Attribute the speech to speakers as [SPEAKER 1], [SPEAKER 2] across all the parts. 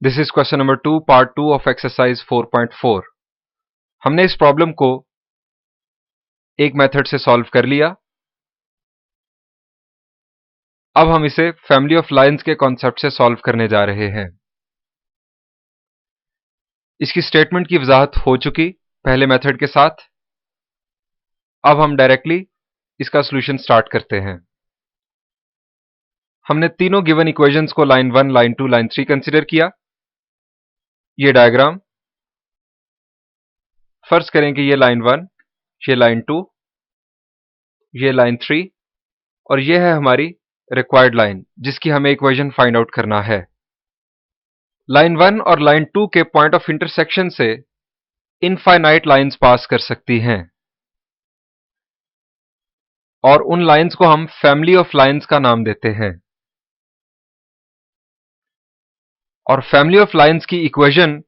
[SPEAKER 1] This is question number 2 part 2 of exercise 4.4। हमने इस problem को एक मेथड से सॉल्व कर लिया। अब हम इसे फैमिली ऑफ लाइंस के कॉन्सेप्ट से सॉल्व करने जा रहे हैं। इसकी स्टेटमेंट की वजाहत हो चुकी पहले मेथड के साथ। अब हम डायरेक्टली इसका सॉल्यूशन स्टार्ट करते हैं। हमने तीनों गिवन इक्वेशंस को लाइन 1, लाइन 2, लाइन 3 कंसीडर किया। ये डायग्राम फर्ज करें कि ये लाइन 1, ये लाइन 2, ये लाइन 3 और ये है हमारी रिक्वायर्ड लाइन जिसकी हमें इक्वेशन फाइंड आउट करना है। लाइन 1 और लाइन 2 के पॉइंट ऑफ इंटरसेक्शन से इनफाइनाइट लाइंस पास कर सकती हैं और उन लाइंस को हम फैमिली ऑफ लाइंस का नाम देते हैं। और फैमिली ऑफ लाइंस की इक्वेशन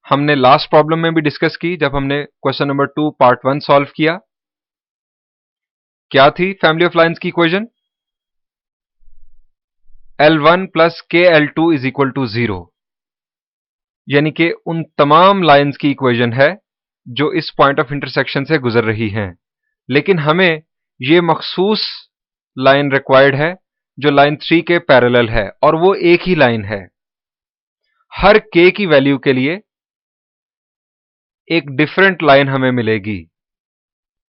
[SPEAKER 1] हमने लास्ट प्रॉब्लम में भी डिस्कस की जब हमने क्वेश्चन नंबर 2 पार्ट 1 सॉल्व किया। क्या थी फैमिली ऑफ लाइंस की equation? L1 plus KL2 is equal to 0, यानी कि उन तमाम लाइंस की इक्वेशन है जो इस पॉइंट ऑफ इंटरसेक्शन से गुजर रही हैं। लेकिन हमें ये मखसूस लाइन रिक्वायर्ड है जो लाइन 3 के पैरेलल है और वो एक ही लाइन है। हर k की वैल्यू के लिए एक डिफरेंट लाइन हमें मिलेगी।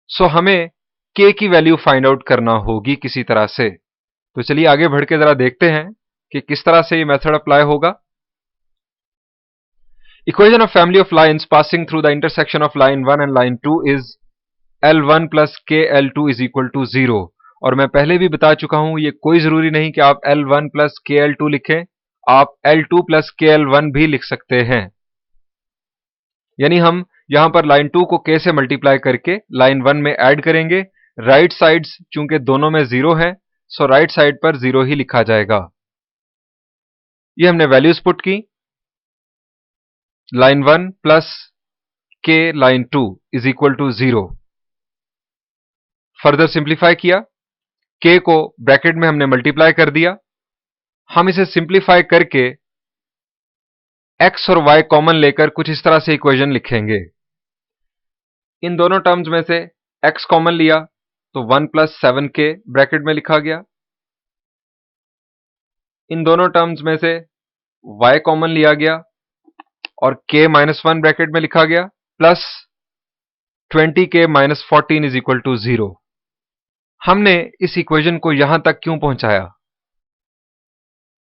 [SPEAKER 1] सो हमें k की वैल्यू फाइंड आउट करना होगी किसी तरह से। तो चलिए आगे बढ़ के जरा देखते हैं कि किस तरह से ये मेथड अप्लाई होगा। Equation of family of lines passing through the intersection of line 1 and line 2 is L1 plus KL2 is equal to 0। और मैं पहले भी बता चुका हूं ये कोई जरूरी नहीं कि आप L1 प्लस KL2 लिखें, आप L2 प्लस KL1 भी लिख सकते हैं। यानी हम यहां पर लाइन 2 को k से मल्टीप्लाई करके लाइन 1 में ऐड करेंगे। राइट साइड्स चूंकि दोनों में 0 है, सो राइट साइड पर 0 ही लिखा जाएगा। ये हमने वैल्यूज पुट की। Line 1 plus k line 2 is equal to 0। Further simplify किया, k को ब्रैकेट में हमने मल्टीप्लाई कर दिया। हम इसे सिंप्लीफाई करके x और y कॉमन लेकर कुछ इस तरह से इक्वेशन लिखेंगे। इन दोनों टर्म्स में से x कॉमन लिया तो 1 प्लस 7k ब्रैकेट में लिखा गया। इन दोनों टर्म्स में से y कॉमन लिया गया और k माइनस 1 ब्रैकेट में लिखा गया, plus 20k minus 14 is equal to 0। हमने इस इक्वेशन को यहां तक क्यों पहुंचाया?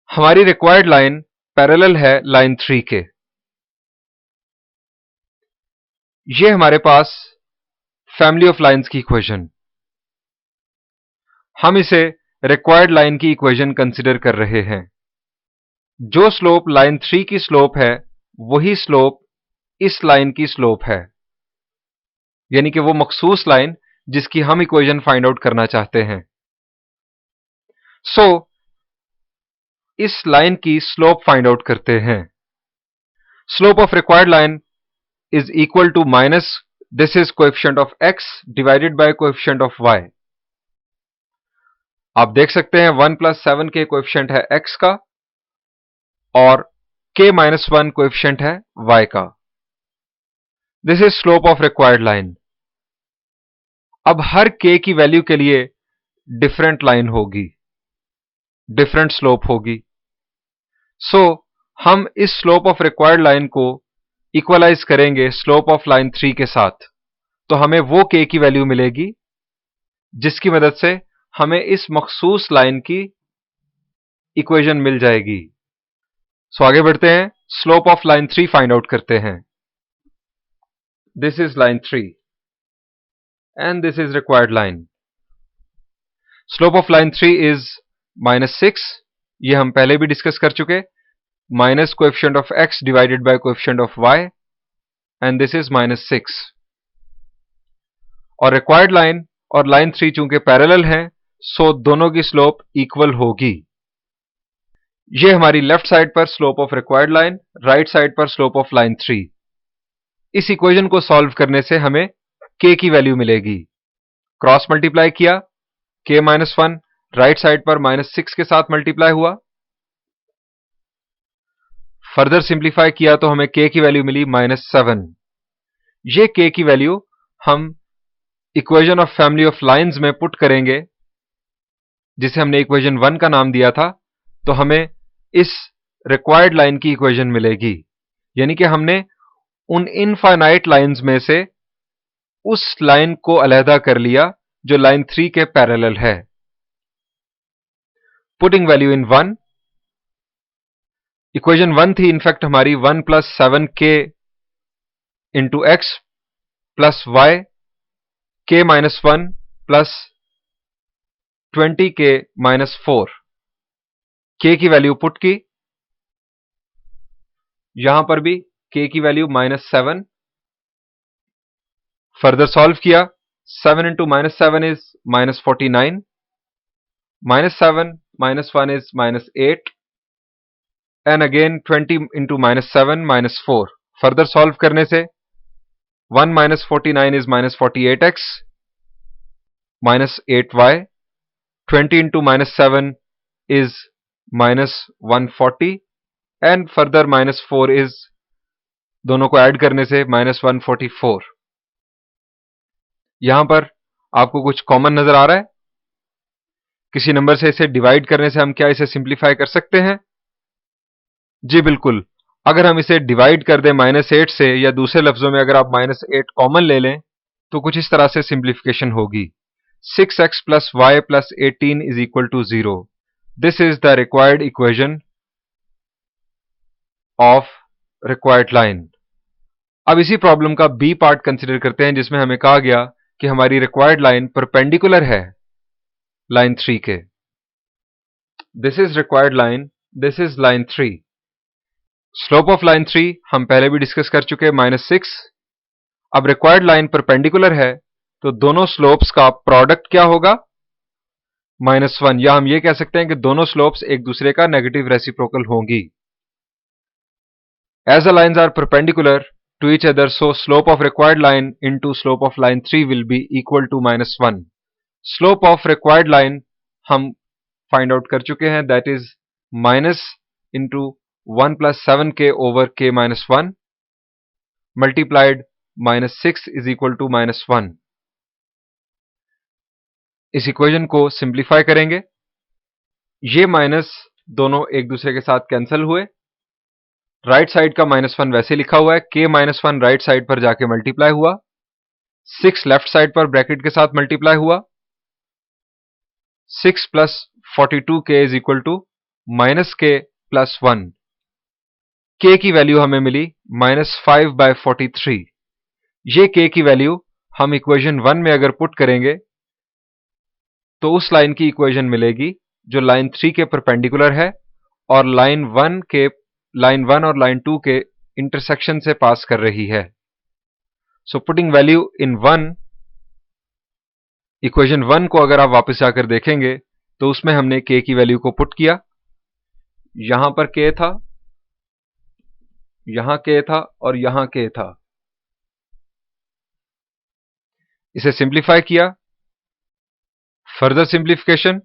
[SPEAKER 1] हमारी रिक्वायर्ड लाइन पैरेलल है लाइन 3 के। ये हमारे पास फैमिली ऑफ लाइंस की इक्वेशन, हम इसे रिक्वायर्ड लाइन की इक्वेशन कंसीडर कर रहे हैं। जो स्लोप लाइन 3 की स्लोप है वही स्लोप इस लाइन की स्लोप है, यानी कि वो मखसूस लाइन जिसकी हम इक्वेशन फाइंड आउट करना चाहते हैं। सो इस लाइन की स्लोप फाइंड आउट करते हैं। Slope of required line is equal to minus this is coefficient of x divided by coefficient of y। आप देख सकते हैं 1 प्लस 7 के कोएफिशिएंट है x का और k माइनस 1 कोएफिशिएंट है y का। This is slope of required line. अब हर k की वैल्यू के लिए डिफरेंट लाइन होगी, डिफरेंट स्लोप होगी। सो हम इस स्लोप ऑफ रिक्वायर्ड लाइन को इक्वलाइज करेंगे स्लोप ऑफ लाइन 3 के साथ, तो हमें वो k की वैल्यू मिलेगी जिसकी मदद से हमें इस मखसूस लाइन की इक्वेशन मिल जाएगी। सो आगे बढ़ते हैं, slope of line 3 find out करते हैं। This is line 3 and this is required line. Slope of line 3 is -6, ये हम पहले भी डिस्कस कर चुके, minus coefficient of x divided by coefficient of y and this is -6। और रिक्वायर्ड लाइन और लाइन 3 चूंकि पैरेलल हैं, सो दोनों की स्लोप इक्वल होगी। ये हमारी लेफ्ट साइड पर slope of required line, right side पर स्लोप ऑफ लाइन 3। इस इक्वेशन को सॉल्व करने से हमें k की वैल्यू मिलेगी। क्रॉस मल्टीप्लाई किया, k माइनस 1 राइट साइड पर -6 के साथ मल्टीप्लाई हुआ। फर्दर सिंप्लीफाई किया तो हमें k की वैल्यू मिली -7। ये k की वैल्यू हम equation of family of lines में पुट करेंगे, जिसे हमने इक्वेशन 1 का नाम दिया था, तो हमें इस रिक्वायर्ड लाइन की इक्वेशन मिलेगी। यानी कि हमने उन इनफाइनाइट लाइंस में से उस लाइन को अलहदा कर लिया जो लाइन 3 के पैरेलल है। पुटिंग वैल्यू इन 1, इक्वेशन 1 थी इनफैक्ट हमारी 1 + 7k into x plus y k - 1 plus 20k - 4। k की वैल्यू पुट की, यहां पर भी k की वैल्यू -7। फर्दर सॉल्व किया, 7 into -7 is -49, -7 - 1 is -8, and again 20 into -7 -4। Further solve करने से 1 - 49 is -48x -8y, 20 into -7 is -140, and further -4 is, दोनों को ऐड करने से -144। यहां पर आपको कुछ कॉमन नजर आ रहा है? किसी नंबर से इसे डिवाइड करने से हम क्या इसे सिंप्लीफाई कर सकते हैं? जी बिल्कुल। अगर हम इसे डिवाइड कर दें -8 से, या दूसरे लफ्जों में अगर आप -8 कॉमन ले लें, तो कुछ इस तरह से सिंप्लीफिकेशन होगी। 6x + y + 18 = 0। This is the required equation of required line. अब इसी प्रॉब्लम का बी पार्ट कंसिडर करते हैं, जिसमें हमें कहा गया कि हमारी रिक्वायर्ड लाइन परपेंडिकुलर है लाइन 3 के। This is required line, this is line 3। Slope of line 3 हम पहले भी डिस्कस कर चुके हैं, -6। अब रिक्वायर्ड लाइन परपेंडिकुलर है, तो दोनों स्लोप्स का प्रोडक्ट क्या होगा? -1, या हम ये कह सकते हैं कि दोनों स्लोप्स एक दूसरे का नेगेटिव रेसिप्रोकल होंगी। As the lines are perpendicular to each other, so slope of required line into slope of line 3 will be equal to -1। slope of required line हम find out कर चुके हैं, that is minus into 1 + 7k over k - 1 multiplied -6 is equal to -1। इस equation को simplify करेंगे, ये minus दोनों एक दूसरे के साथ कैंसिल हुए, राइट साइड का -1 वैसे लिखा हुआ है, k - 1 राइट साइड पर जाके मल्टीप्लाई हुआ, 6 लेफ्ट साइड पर ब्रैकेट के साथ मल्टीप्लाई हुआ, 6 + 42k is equal to -k + 1। k की वैल्यू हमें मिली -5/43। ये k की वैल्यू हम इक्वेशन 1 में अगर पुट करेंगे, तो उस लाइन की इक्वेशन मिलेगी जो लाइन 3 के परपेंडिकुलर है और लाइन 1 और लाइन 2 के इंटरसेक्शन से पास कर रही है। So putting value in 1, equation 1 को अगर आप वापस जाकर देखेंगे, तो उसमें हमने k की वैल्यू को पुट किया, यहां पर k था, यहां k था और यहां k था। इसे सिंप्लीफाई किया, फर्दर सिंप्लीफिकेशन।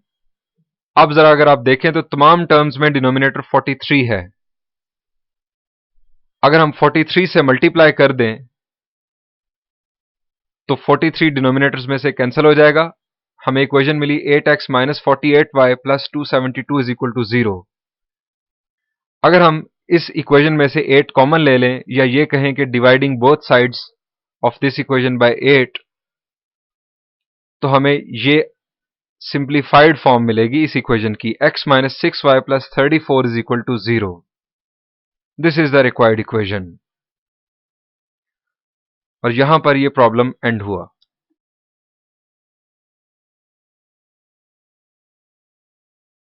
[SPEAKER 1] अब जरा अगर आप देखें तो तमाम टर्म्स में डिनोमिनेटर 43 है। अगर हम 43 से मल्टीप्लाई कर दें, तो 43 डिनोमिनेटर्स में से कैंसिल हो जाएगा, हमें इक्वेशन मिली 8x - 48y + 272 = 0। अगर हम इस इक्वेशन में से 8 कॉमन ले लें, या ये कहें कि dividing both sides of this equation by 8, तो हमें ये सिंप्लीफाइड फॉर्म मिलेगी इस इक्वेशन की, x - 6y + 34 = 0। This is the required equation. और यहां पर यह प्रॉब्लम एंड हुआ।